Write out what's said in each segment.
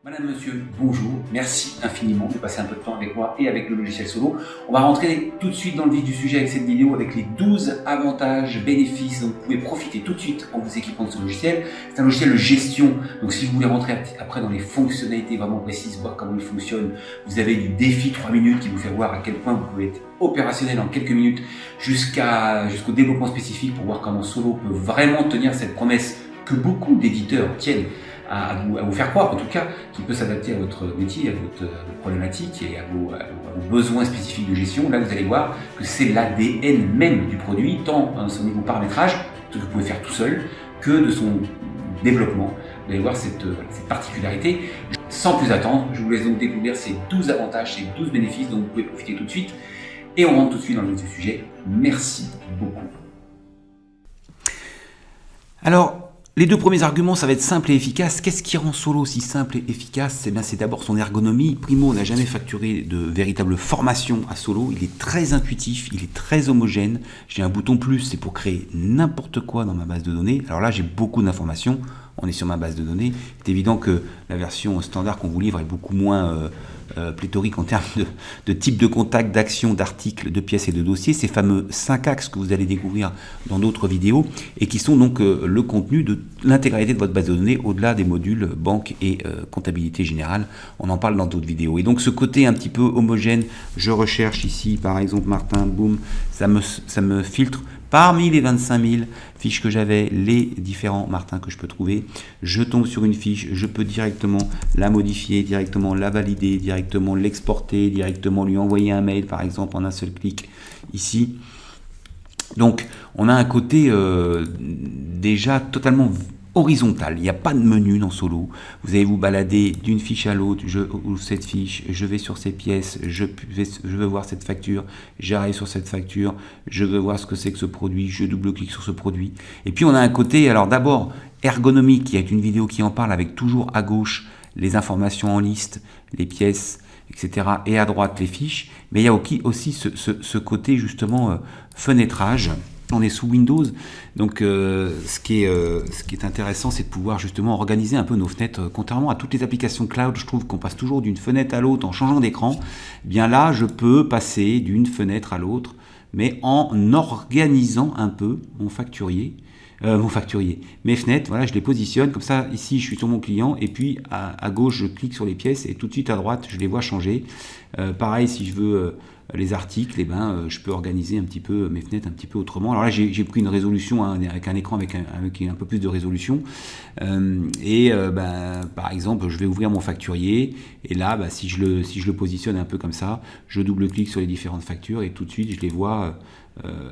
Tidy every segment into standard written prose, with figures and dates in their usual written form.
Madame, monsieur, bonjour, merci infiniment de passer un peu de temps avec moi et avec le logiciel Solo. On va rentrer tout de suite dans le vif du sujet avec cette vidéo, avec les 12 avantages, bénéfices dont vous pouvez profiter tout de suite en vous équipant de ce logiciel. C'est un logiciel de gestion, donc si vous voulez rentrer après dans les fonctionnalités vraiment précises, voir comment il fonctionne, vous avez du défi 3 minutes qui vous fait voir à quel point vous pouvez être opérationnel en quelques minutes jusqu'au développement spécifique pour voir comment Solo peut vraiment tenir cette promesse que beaucoup d'éditeurs tiennent à vous faire croire, en tout cas, qui peut s'adapter à votre métier, à votre problématique et à vos besoins spécifiques de gestion. Là, vous allez voir que c'est l'ADN même du produit, tant à son niveau paramétrage, que vous pouvez faire tout seul, que de son développement. Vous allez voir cette particularité. Sans plus attendre, je vous laisse donc découvrir ces 12 avantages, ces 12 bénéfices dont vous pouvez profiter tout de suite. Et on rentre tout de suite dans le vif du sujet. Merci beaucoup. Alors, les deux premiers arguments, ça va être simple et efficace. Qu'est-ce qui rend Solo si simple et efficace? C'est d'abord son ergonomie. Primo, on n'a jamais facturé de véritable formation à Solo. Il est très intuitif, il est très homogène. J'ai un bouton plus, c'est pour créer n'importe quoi dans ma base de données. Alors là, j'ai beaucoup d'informations. On est sur ma base de données. C'est évident que la version standard qu'on vous livre est beaucoup moins pléthorique en termes de type de contact, d'action, d'articles, de pièces et de dossiers. Ces fameux 5 axes que vous allez découvrir dans d'autres vidéos et qui sont donc le contenu de l'intégralité de votre base de données au-delà des modules banque et comptabilité générale. On en parle dans d'autres vidéos. Et donc ce côté un petit peu homogène, je recherche ici par exemple Martin, boum, ça me filtre parmi les 25 000 fiches que j'avais, les différents Martins que je peux trouver. Je tombe sur une fiche, je peux directement la modifier, directement la valider, directement l'exporter, directement lui envoyer un mail par exemple en un seul clic ici. Donc on a un côté déjà totalement horizontal, il n'y a pas de menu dans Solo, vous allez vous balader d'une fiche à l'autre, je ouvre cette fiche, je vais sur ces pièces, je veux voir cette facture, j'arrive sur cette facture, je veux voir ce que c'est que ce produit, je double-clique sur ce produit. Et puis on a un côté, alors d'abord ergonomique, il y a une vidéo qui en parle avec toujours à gauche les informations en liste, les pièces, etc. et à droite les fiches, mais il y a aussi ce côté justement fenêtrage. On est sous Windows, donc ce qui est intéressant, c'est de pouvoir justement organiser un peu nos fenêtres. Contrairement à toutes les applications cloud, je trouve qu'on passe toujours d'une fenêtre à l'autre en changeant d'écran. Eh bien là, je peux passer d'une fenêtre à l'autre, mais en organisant un peu mon facturier, mes fenêtres. Voilà, je les positionne comme ça. Ici, je suis sur mon client, et puis à gauche, je clique sur les pièces, et tout de suite à droite, je les vois changer. Pareil, si je veux les articles, eh ben, je peux organiser un petit peu mes fenêtres un petit peu autrement. Alors là, j'ai pris une résolution avec un écran avec un peu plus de résolution. Par exemple, je vais ouvrir mon facturier, et là, si je le positionne un peu comme ça, je double-clique sur les différentes factures, et tout de suite, je les vois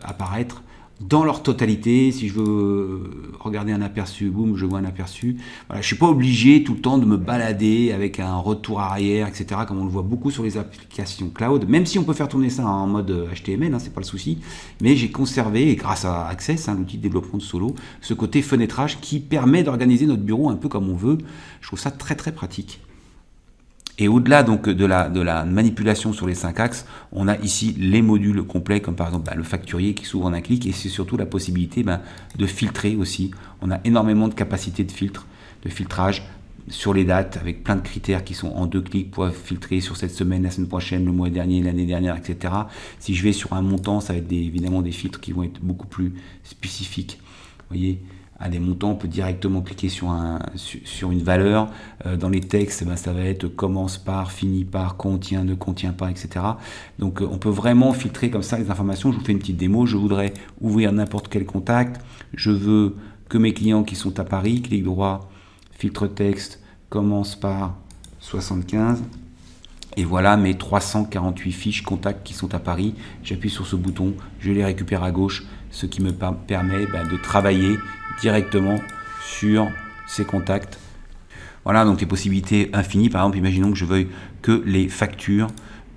apparaître dans leur totalité. Si je veux regarder un aperçu, boum, je vois un aperçu. Voilà, je ne suis pas obligé tout le temps de me balader avec un retour arrière, etc., comme on le voit beaucoup sur les applications cloud, même si on peut faire tourner ça en mode HTML, c'est pas le souci, mais j'ai conservé, et grâce à Access, l'outil de développement de Solo, ce côté fenêtrage qui permet d'organiser notre bureau un peu comme on veut. Je trouve ça très très pratique. Et au-delà donc de la manipulation sur les 5 axes, on a ici les modules complets, comme par exemple le facturier qui s'ouvre en un clic, et c'est surtout la possibilité de filtrer aussi. On a énormément de capacité de filtrage sur les dates, avec plein de critères qui sont en 2 clics pour filtrer sur cette semaine, la semaine prochaine, le mois dernier, l'année dernière, etc. Si je vais sur un montant, ça va être évidemment des filtres qui vont être beaucoup plus spécifiques. Vous voyez, à des montants, on peut directement cliquer sur une valeur. Dans les textes, ça va être commence par, finit par, contient, ne contient pas, etc. Donc on peut vraiment filtrer comme ça les informations. Je vous fais une petite démo. Je voudrais ouvrir n'importe quel contact. Je veux que mes clients qui sont à Paris, clic droit, filtre texte, commence par 75. Et voilà mes 348 fiches contacts qui sont à Paris. J'appuie sur ce bouton, je les récupère à gauche, ce qui me permet de travailler directement sur ces contacts. Voilà, donc les possibilités infinies. Par exemple, imaginons que je veuille que les factures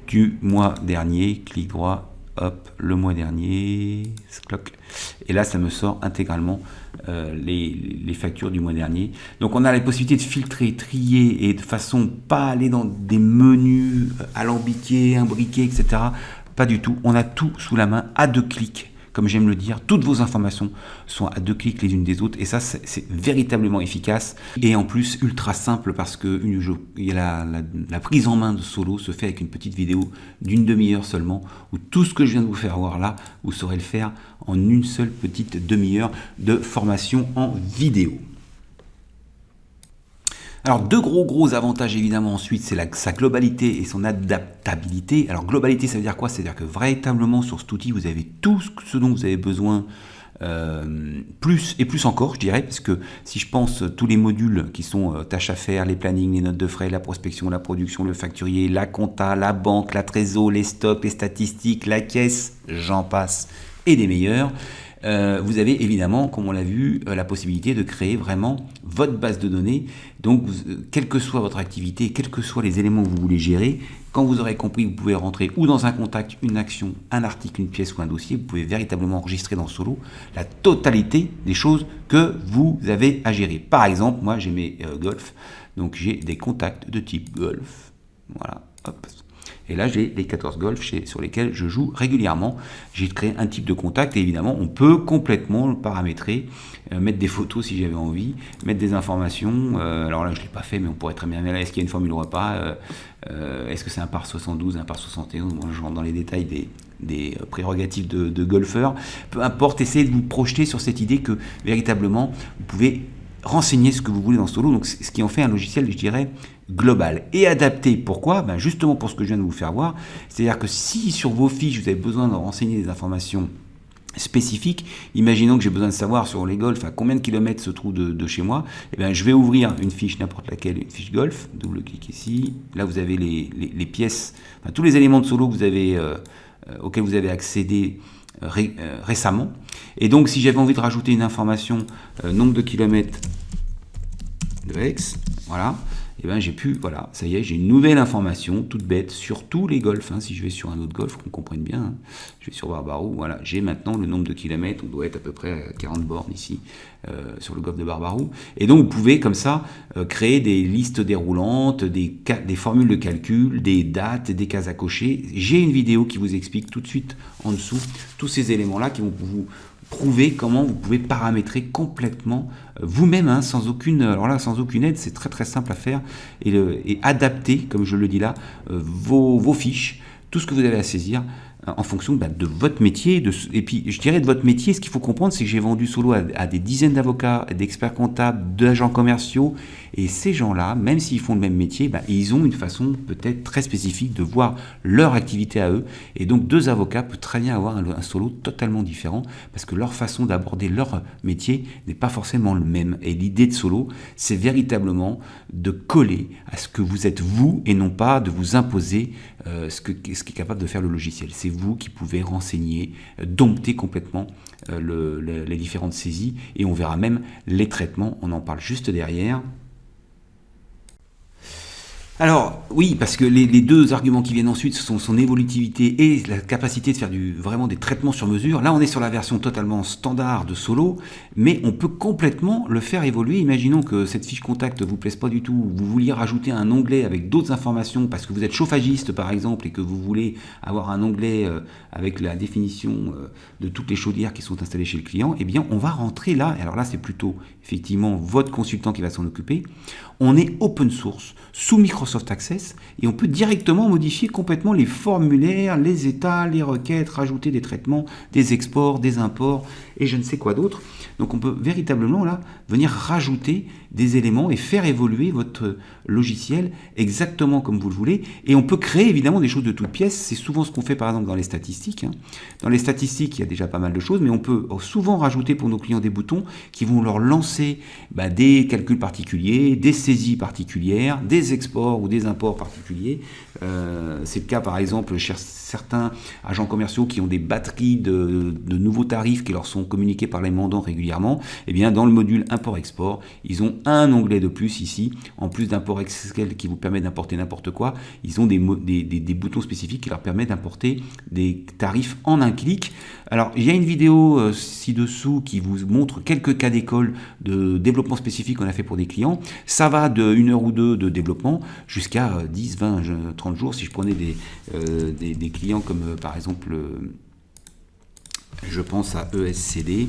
du mois dernier, clic droit, hop, le mois dernier, cloc. Et là, ça me sort intégralement les factures du mois dernier. Donc, on a la possibilité de filtrer, trier, et de façon pas aller dans des menus alambiqués, imbriqués, etc. Pas du tout. On a tout sous la main à 2 clics. comme j'aime le dire, toutes vos informations sont à 2 clics les unes des autres, et ça c'est véritablement efficace, et en plus ultra simple, parce que la prise en main de Solo se fait avec une petite vidéo d'une demi-heure seulement, où tout ce que je viens de vous faire voir là, vous saurez le faire en une seule petite demi-heure de formation en vidéo. Alors, 2 gros avantages évidemment ensuite, c'est sa globalité et son adaptabilité. Alors, globalité, ça veut dire quoi? C'est-à-dire que véritablement sur cet outil, vous avez tout ce dont vous avez besoin, plus et plus encore, je dirais, parce que si je pense tous les modules qui sont tâches à faire, les plannings, les notes de frais, la prospection, la production, le facturier, la compta, la banque, la trésor, les stocks, les statistiques, la caisse, j'en passe, et des meilleurs. Vous avez évidemment, comme on l'a vu, la possibilité de créer vraiment votre base de données. Donc, quelle que soit votre activité, quels que soient les éléments que vous voulez gérer, quand vous aurez compris, vous pouvez rentrer ou dans un contact, une action, un article, une pièce ou un dossier. Vous pouvez véritablement enregistrer dans Solo la totalité des choses que vous avez à gérer. Par exemple, moi j'ai mes golf, donc j'ai des contacts de type golf. Voilà, hop. Et là, j'ai les 14 golfs sur lesquels je joue régulièrement. J'ai créé un type de contact et évidemment, on peut complètement le paramétrer, mettre des photos si j'avais envie, mettre des informations. Alors là, je ne l'ai pas fait, mais on pourrait très bien mettre là, est-ce qu'il y a une formule repas, est-ce que c'est un par 72, un par 71. Moi, je rentre dans les détails des prérogatives de golfeurs. Peu importe, essayez de vous projeter sur cette idée que véritablement, vous pouvez renseigner ce que vous voulez dans Solo, donc ce qui en fait un logiciel, je dirais, global et adapté. Pourquoi? Ben justement pour ce que je viens de vous faire voir, c'est-à-dire que si sur vos fiches vous avez besoin de renseigner des informations spécifiques, imaginons que j'ai besoin de savoir sur les golfs à combien de kilomètres se trouve de chez moi, et bien je vais ouvrir une fiche, n'importe laquelle, une fiche golf, double-clic ici, là vous avez les pièces, enfin, tous les éléments de Solo que vous avez, auxquels vous avez accédé récemment. Et donc si j'avais envie de rajouter une information, nombre de kilomètres de X, voilà, et ben j'ai pu, voilà, ça y est, j'ai une nouvelle information toute bête sur tous les golfs, hein. Si je vais sur un autre golf, qu'on comprenne bien, hein, je vais sur Barbaroux, voilà, j'ai maintenant le nombre de kilomètres, on doit être à peu près à 40 bornes ici, sur le golfe de Barbaroux, et donc vous pouvez comme ça créer des listes déroulantes, des formules de calcul, des dates, des cases à cocher. J'ai une vidéo qui vous explique tout de suite en dessous tous ces éléments-là qui vont vous prouver comment vous pouvez paramétrer complètement vous-même, hein, sans aucune aide. C'est très simple à faire et adapter, comme je le dis là, vos fiches, tout ce que vous avez à saisir en fonction de votre métier. Et puis, je dirais de votre métier, ce qu'il faut comprendre, c'est que j'ai vendu Solo à des dizaines d'avocats, d'experts comptables, d'agents commerciaux. Et ces gens-là, même s'ils font le même métier, ils ont une façon peut-être très spécifique de voir leur activité à eux. Et donc, 2 avocats peuvent très bien avoir un Solo totalement différent parce que leur façon d'aborder leur métier n'est pas forcément le même. Et l'idée de Solo, c'est véritablement de coller à ce que vous êtes vous et non pas de vous imposer ce qui est capable de faire le logiciel. C'est vous qui pouvez renseigner, dompter complètement les différentes saisies, et on verra même les traitements, on en parle juste derrière. Alors, oui, parce que les 2 arguments qui viennent ensuite, ce sont son évolutivité et la capacité de faire vraiment des traitements sur mesure. Là, on est sur la version totalement standard de Solo, mais on peut complètement le faire évoluer. Imaginons que cette fiche contact ne vous plaise pas du tout, vous vouliez rajouter un onglet avec d'autres informations, parce que vous êtes chauffagiste, par exemple, et que vous voulez avoir un onglet avec la définition de toutes les chaudières qui sont installées chez le client. Eh bien, on va rentrer là, et alors là, c'est plutôt, effectivement, votre consultant qui va s'en occuper. On est open source, sous Microsoft Access, et on peut directement modifier complètement les formulaires, les états, les requêtes, rajouter des traitements, des exports, des imports, et je ne sais quoi d'autre. Donc on peut véritablement là venir rajouter des éléments et faire évoluer votre logiciel exactement comme vous le voulez. Et on peut créer évidemment des choses de toutes pièces. C'est souvent ce qu'on fait par exemple dans les statistiques, hein. Dans les statistiques, il y a déjà pas mal de choses, mais on peut souvent rajouter pour nos clients des boutons qui vont leur lancer des calculs particuliers, des saisies particulières, des exports ou des imports particuliers. C'est le cas par exemple chez certains agents commerciaux qui ont des batteries de nouveaux tarifs qui leur sont communiqués par les mandants régulièrement. Et bien dans le module import-export, ils ont un onglet de plus ici, en plus d'import-export qui vous permet d'importer n'importe quoi. Ils ont des boutons spécifiques qui leur permettent d'importer des tarifs en un clic. Alors il y a une vidéo ci-dessous qui vous montre quelques cas d'école de développement spécifique qu'on a fait pour des clients. Ça va de 1 heure ou 2 de développement jusqu'à 10, 20, 30 jours. Si je prenais des clients comme par exemple Je pense à ESCD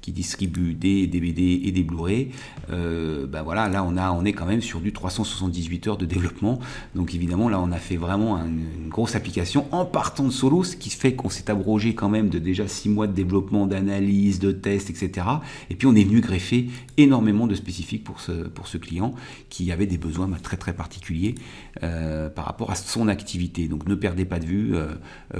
qui distribue des DVD et des Blu-ray. Ben voilà, là on est quand même sur du 378 heures de développement. Donc évidemment là on a fait vraiment une grosse application en partant de solo, ce qui fait qu'on s'est abrogé quand même de déjà 6 mois de développement, d'analyse, de tests, etc. Et puis on est venu greffer énormément de spécifiques pour ce client qui avait des besoins très très particuliers par rapport à son activité. Donc ne perdez pas de vue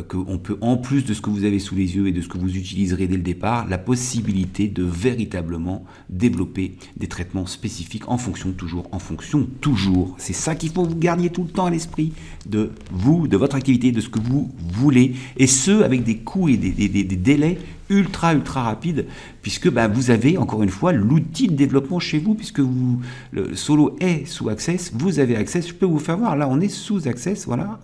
qu'on peut, en plus de ce que vous avez sous les yeux et de ce que vous utiliserez dès le départ, la possibilité de véritablement développer des traitements spécifiques en fonction toujours. C'est ça qu'il faut vous garder tout le temps à l'esprit de vous, de votre activité, de ce que vous voulez, et ce avec des coûts et des délais ultra rapides, puisque vous avez encore une fois l'outil de développement chez vous, puisque le Solo est sous Access, vous avez Access, je peux vous faire voir, là on est sous Access, voilà,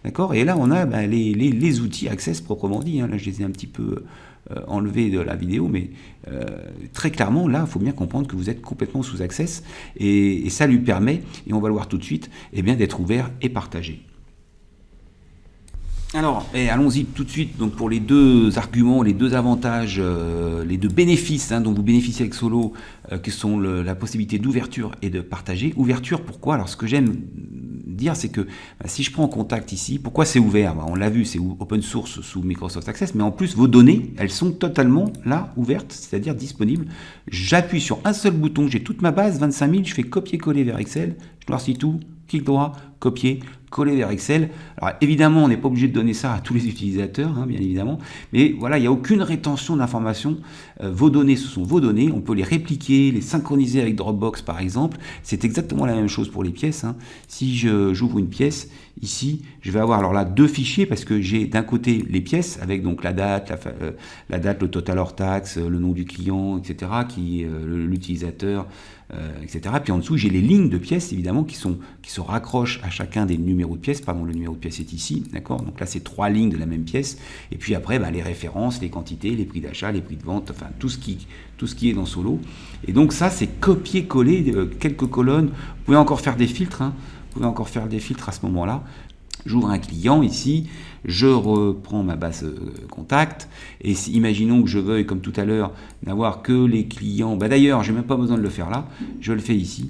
d'accord, et là on a les outils Access proprement dit, hein. Là je les ai un petit peu enlevé de la vidéo, mais très clairement là il faut bien comprendre que vous êtes complètement sous Access, et ça lui permet, et on va le voir tout de suite, d'être ouvert et partagé. Alors, allons-y tout de suite donc pour les deux arguments, les deux avantages, les deux bénéfices dont vous bénéficiez avec Solo, qui sont la possibilité d'ouverture et de partager. Ouverture, pourquoi? Alors, ce que j'aime dire, c'est que si je prends Contact ici, pourquoi c'est ouvert? On l'a vu, c'est open source sous Microsoft Access, mais en plus, vos données, elles sont totalement là, ouvertes, c'est-à-dire disponibles. J'appuie sur un seul bouton, j'ai toute ma base, 25 000, je fais copier-coller vers Excel, je noircis tout, clic droit, copier, coller vers Excel. Alors évidemment, on n'est pas obligé de donner ça à tous les utilisateurs, bien évidemment, mais voilà, il n'y a aucune rétention d'informations. Vos données, ce sont vos données, on peut les répliquer, les synchroniser avec Dropbox par exemple. C'est exactement la même chose pour les pièces. Si j'ouvre une pièce, ici, je vais avoir alors là deux fichiers, parce que j'ai d'un côté les pièces, avec donc la date, le total hors taxe, le nom du client, etc., l'utilisateur, etc. Puis en dessous, j'ai les lignes de pièces, évidemment, qui se raccrochent à chacun des numéros de pièces. Pardon, le numéro de pièce est ici, d'accord? Donc là, c'est 3 lignes de la même pièce. Et puis après, les références, les quantités, les prix d'achat, les prix de vente, enfin, tout ce qui est dans Solo. Et donc ça, c'est copier-coller quelques colonnes. Vous pouvez encore faire des filtres, Vous pouvez encore faire des filtres à ce moment-là. J'ouvre un client ici, je reprends ma base contact, et imaginons que je veuille, comme tout à l'heure, n'avoir que les clients. D'ailleurs, je n'ai même pas besoin de le faire là, je le fais ici.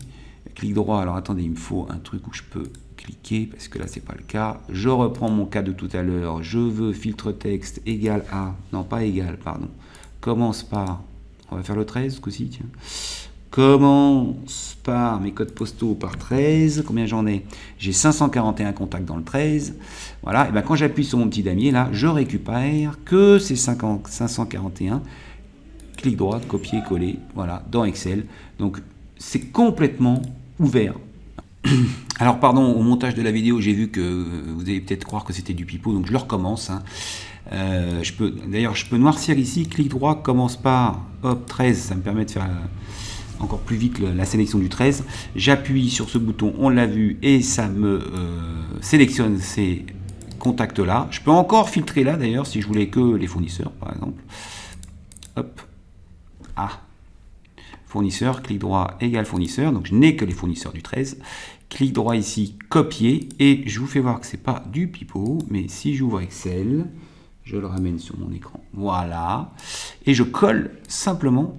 Clic droit, alors attendez, il me faut un truc où je peux cliquer, parce que là, c'est pas le cas. Je reprends mon cas de tout à l'heure, je veux filtre texte égal à, non pas égal, pardon, commence par, on va faire le 13 ce coup-ci, tiens. Commence par mes codes postaux par 13. Combien j'en ai? J'ai 541 contacts dans le 13. Voilà. Et quand j'appuie sur mon petit damier, là, je récupère que ces 541. Clic droit, copier, coller. Voilà, dans Excel. Donc, c'est complètement ouvert. Alors, pardon, au montage de la vidéo, j'ai vu que vous allez peut-être croire que c'était du pipeau, donc je le recommence. D'ailleurs, je peux noircir ici. Clic droit, commence par, hop, 13. Ça me permet de faire encore plus vite la sélection du 13. J'appuie sur ce bouton, on l'a vu, et ça me sélectionne ces contacts là. Je peux encore filtrer là d'ailleurs si je voulais que les fournisseurs par exemple. Hop. Fournisseur, clic droit égale fournisseur, donc je n'ai que les fournisseurs du 13. Clic droit ici, copier, et je vous fais voir que c'est pas du pipeau, mais si j'ouvre Excel, je le ramène sur mon écran. Voilà. Et je colle simplement,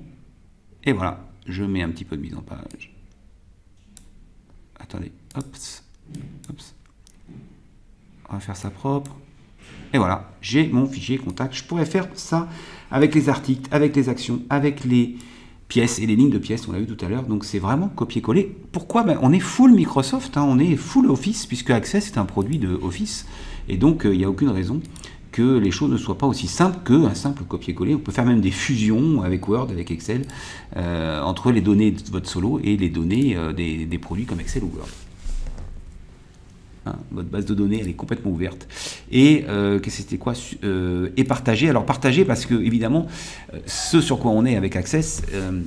et voilà. Je mets un petit peu de mise en page. Attendez, hop. On va faire ça propre. Et voilà, j'ai mon fichier contact. Je pourrais faire ça avec les articles, avec les actions, avec les pièces et les lignes de pièces, on l'a vu tout à l'heure. Donc c'est vraiment copier-coller. Pourquoi? On est full Microsoft, on est full Office, puisque Access est un produit de Office. Et donc il n'y a aucune raison que les choses ne soient pas aussi simples qu'un simple copier-coller. On peut faire même des fusions avec Word, avec Excel, entre les données de votre Solo et les données des produits comme Excel ou Word. Votre base de données, elle est complètement ouverte. Et c'était quoi? Et partagée. Alors partagée parce que, évidemment, ce sur quoi on est avec Access,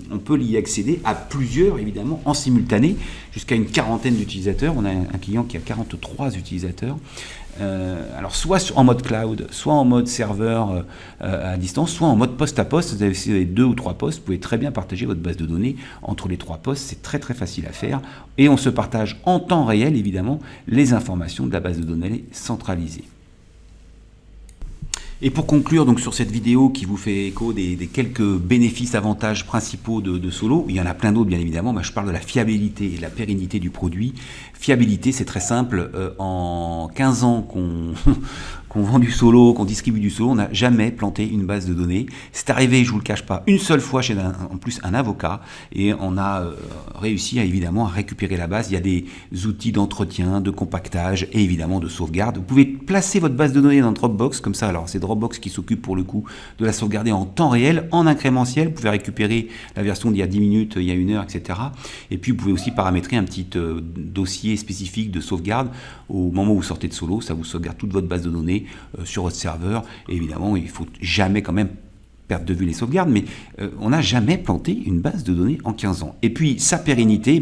on peut y accéder à plusieurs, évidemment, en simultané, jusqu'à une quarantaine d'utilisateurs. On a un client qui a 43 utilisateurs. Alors soit en mode cloud, soit en mode serveur à distance, soit en mode poste à poste. Si vous avez 2 ou 3 postes, vous pouvez très bien partager votre base de données entre les 3 postes. C'est très facile à faire. Et on se partage en temps réel, évidemment, les informations de la base de données centralisée. Et pour conclure donc sur cette vidéo qui vous fait écho des quelques bénéfices, avantages principaux de Solo, il y en a plein d'autres bien évidemment, je parle de la fiabilité et de la pérennité du produit. Fiabilité, c'est très simple, en 15 ans qu'on vend du Solo, qu'on distribue du Solo, on n'a jamais planté une base de données. C'est arrivé, je vous le cache pas, une seule fois chez en plus un avocat, et on a réussi évidemment à récupérer la base. Il y a des outils d'entretien, de compactage et évidemment de sauvegarde. Vous pouvez placer votre base de données dans Dropbox comme ça. Alors c'est Dropbox qui s'occupe pour le coup de la sauvegarder en temps réel, en incrémentiel. Vous pouvez récupérer la version d'il y a 10 minutes, il y a 1 heure, etc. Et puis vous pouvez aussi paramétrer un petit dossier spécifique de sauvegarde au moment où vous sortez de Solo. Ça vous sauvegarde toute votre base de données sur votre serveur. Et évidemment, il faut jamais quand même perdre de vue les sauvegardes, mais on n'a jamais planté une base de données en 15 ans. Et puis sa pérennité,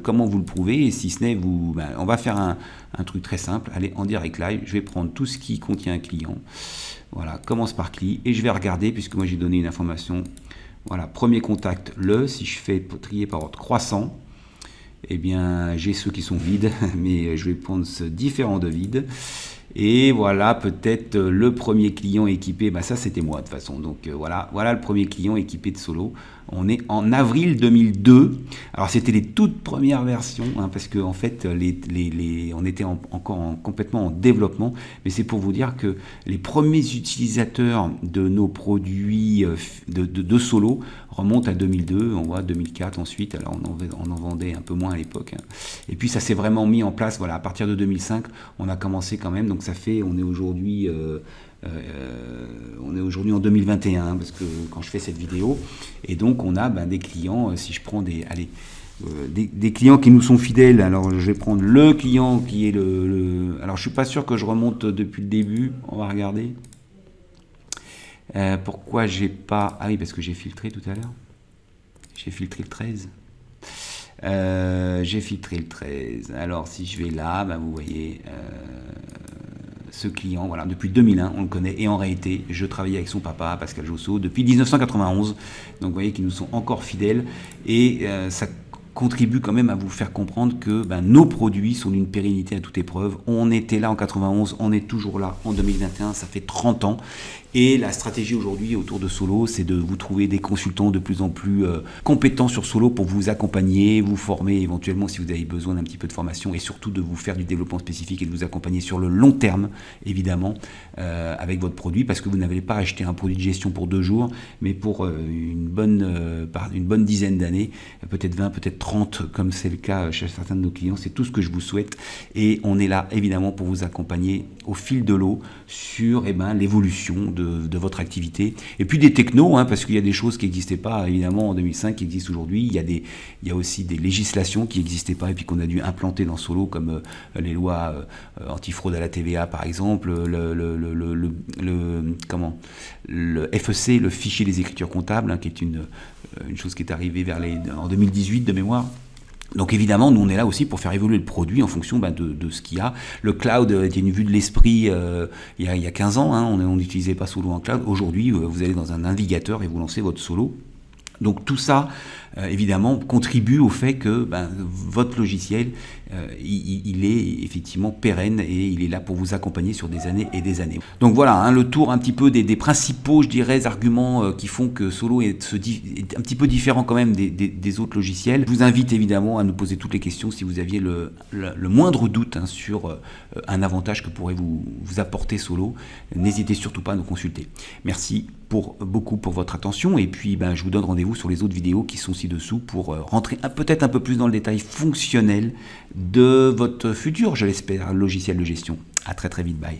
comment vous le prouvez? Si ce n'est vous, on va faire un truc très simple. Allez, en direct live, je vais prendre tout ce qui contient un client. Voilà, commence par CLI et je vais regarder, puisque moi j'ai donné une information. Voilà, premier contact, si je fais trier par ordre croissant, eh bien j'ai ceux qui sont vides, mais je vais prendre ce différent de vides. Et voilà, peut-être le premier client équipé, ça c'était moi de toute façon. Donc voilà le premier client équipé de Solo. On est en avril 2002. Alors c'était les toutes premières versions, parce que en fait on était encore complètement en développement. Mais c'est pour vous dire que les premiers utilisateurs de nos produits de Solo remontent à 2002. On voit 2004 ensuite. Alors on en vendait un peu moins à l'époque. Et puis ça s'est vraiment mis en place. Voilà, à partir de 2005, on a commencé quand même. Donc ça fait, on est aujourd'hui en 2021 parce que quand je fais cette vidéo, et donc on a des clients, si je prends des clients qui nous sont fidèles. Alors je vais prendre le client qui est alors je suis pas sûr que je remonte depuis le début, on va regarder. Pourquoi j'ai pas, oui, parce que j'ai filtré tout à l'heure, j'ai filtré le 13. J'ai filtré le 13. Alors si je vais là, vous voyez ce client, voilà, depuis 2001, on le connaît, et en réalité, je travaillais avec son papa, Pascal Josso, depuis 1991, donc vous voyez qu'ils nous sont encore fidèles, et ça contribue quand même à vous faire comprendre que nos produits sont d'une pérennité à toute épreuve. On était là en 91, on est toujours là en 2021, ça fait 30 ans. Et la stratégie aujourd'hui autour de Solo, c'est de vous trouver des consultants de plus en plus compétents sur Solo pour vous accompagner, vous former éventuellement si vous avez besoin d'un petit peu de formation, et surtout de vous faire du développement spécifique et de vous accompagner sur le long terme, évidemment, avec votre produit, parce que vous n'avez pas acheté un produit de gestion pour 2 jours, mais pour une bonne dizaine d'années, peut-être 20, peut-être 30, comme c'est le cas chez certains de nos clients. C'est tout ce que je vous souhaite, et on est là évidemment pour vous accompagner au fil de l'eau sur l'évolution de votre activité, et puis des technos, parce qu'il y a des choses qui n'existaient pas évidemment en 2005 qui existent aujourd'hui. Il y a aussi des législations qui n'existaient pas et puis qu'on a dû implanter dans Solo, comme les lois antifraude à la TVA par exemple, le FEC, le fichier des écritures comptables, qui est une chose qui est arrivée en 2018 de mémoire. Donc évidemment, nous on est là aussi pour faire évoluer le produit en fonction de ce qu'il y a. Le cloud était une vue de l'esprit il y a 15 ans, on n'utilisait pas Solo en cloud. Aujourd'hui, vous allez dans un navigateur et vous lancez votre Solo. Donc tout ça, évidemment, contribue au fait que votre logiciel, il est effectivement pérenne, et il est là pour vous accompagner sur des années et des années. Donc voilà, le tour un petit peu des principaux, je dirais, arguments qui font que Solo est un petit peu différent quand même des autres logiciels. Je vous invite évidemment à nous poser toutes les questions si vous aviez le moindre doute sur un avantage que pourrait vous apporter Solo. N'hésitez surtout pas à nous consulter. Merci beaucoup pour votre attention, et puis je vous donne rendez-vous sur les autres vidéos qui sont ci-dessous pour rentrer peut-être un peu plus dans le détail fonctionnel de votre futur, je l'espère, logiciel de gestion. À très très vite, bye.